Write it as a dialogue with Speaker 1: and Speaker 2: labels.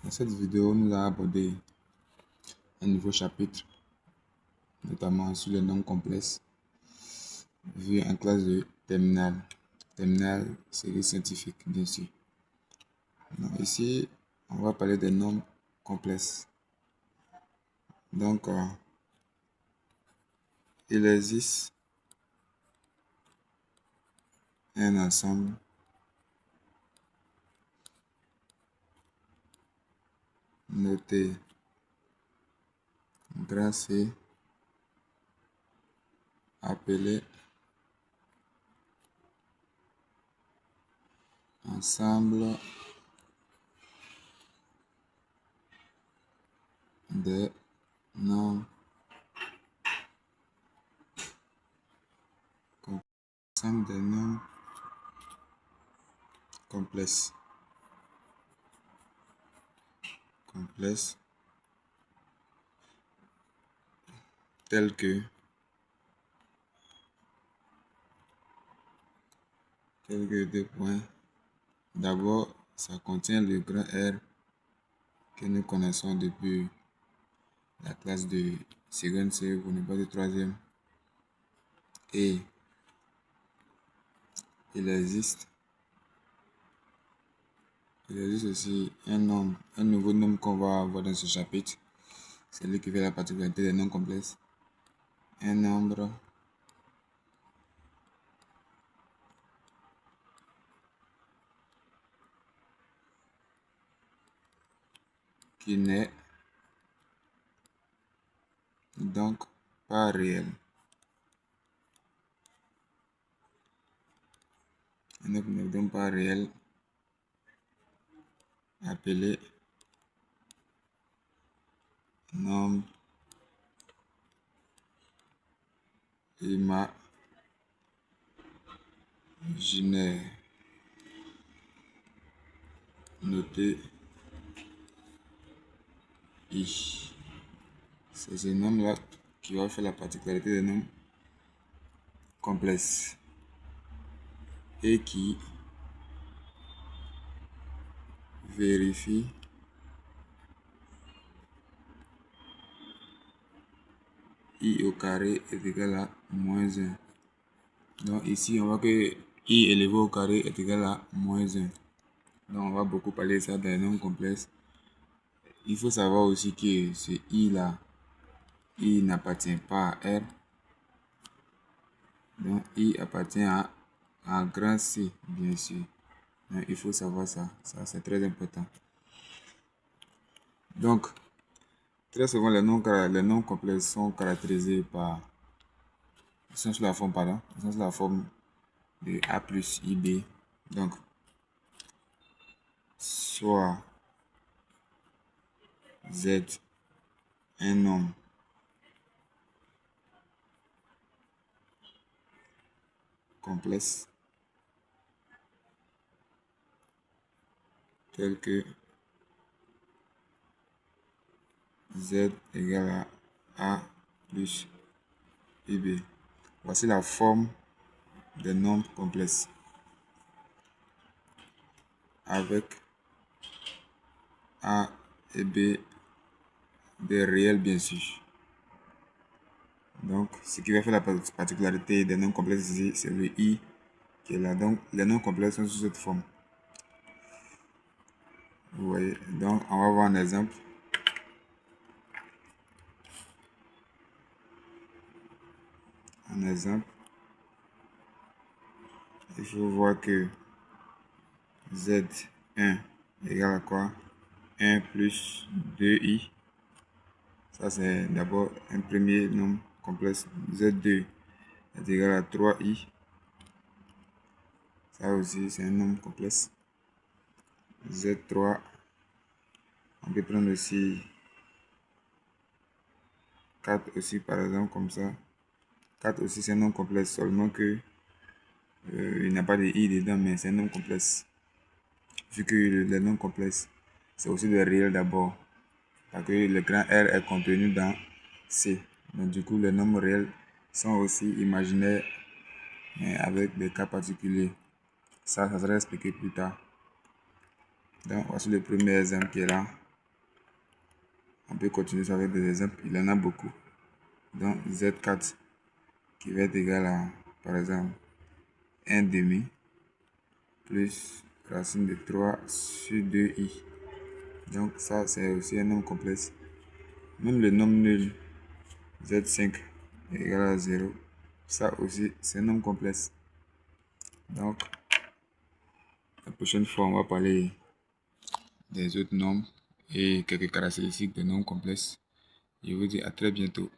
Speaker 1: Dans cette vidéo, nous allons aborder un nouveau chapitre, notamment sur les nombres complexes, vu en classe de terminale. Terminale, série scientifique, bien sûr. Donc, ici, on va parler des nombres complexes. Donc, il existe un ensemble noté grand C appelé ensemble des nombres complexes. Tels que deux points. D'abord, ça contient le grand R que nous connaissons depuis la classe de seconde C pour ne pas de troisième. Et il existe aussi un nouveau nombre qu'on va voir dans ce chapitre. C'est lui qui fait la particularité des nombres complexes. Un nombre qui n'est donc pas réel. Un nombre qui n'est donc pas réel, appelé nombre imaginaire, noté I. C'est ce nombre-là qui va faire la particularité des nombres complexes et qui vérifie I au carré est égal à moins 1. Donc ici, on voit que I élevé au carré est égal à moins 1. Donc on va beaucoup parler de ça dans les nombres complexes. Il faut savoir aussi que ce I-là, I n'appartient pas à R. Donc I appartient à grand C, bien sûr. Donc il faut savoir ça. Ça, c'est très important. Donc, très souvent, les nombres complexes sont caractérisés par... Ils sont sous la forme de A plus IB. Donc, soit Z, un nombre complexe, tel que Z égale à A plus IB. Voici la forme des nombres complexes avec A et B des réels, bien sûr. Donc, ce qui va faire la particularité des nombres complexes ici, c'est le I qui est là. Donc, les nombres complexes sont sous cette forme. Vous voyez. Donc, on va voir un exemple. Il faut voir que Z1 égale à quoi? 1 plus 2i. Ça, c'est d'abord un premier nombre complexe. Z2 est égal à 3i. Ça aussi, c'est un nombre complexe. Z3, on peut prendre aussi 4 aussi, par exemple, comme ça. 4 aussi, c'est un nombre complexe, seulement que il n'y a pas de i dedans, mais c'est un nombre complexe. Vu que les nombres complexes, c'est aussi des réels d'abord. Parce que le grand R est contenu dans C. Donc du coup, les nombres réels sont aussi imaginaires, mais avec des cas particuliers. Ça sera expliqué plus tard. Donc voici le premier exemple qui est là. On peut continuer ça avec des exemples. Il en a beaucoup. Donc Z4 qui va être égal à, par exemple, 1 demi plus racine de 3 sur 2i. Donc ça, c'est aussi un nombre complexe. Même le nombre nul, Z5 est égal à 0. Ça aussi, c'est un nombre complexe. Donc, la prochaine fois, on va parler des autres nombres et quelques caractéristiques des nombres complexes. Je vous dis à très bientôt.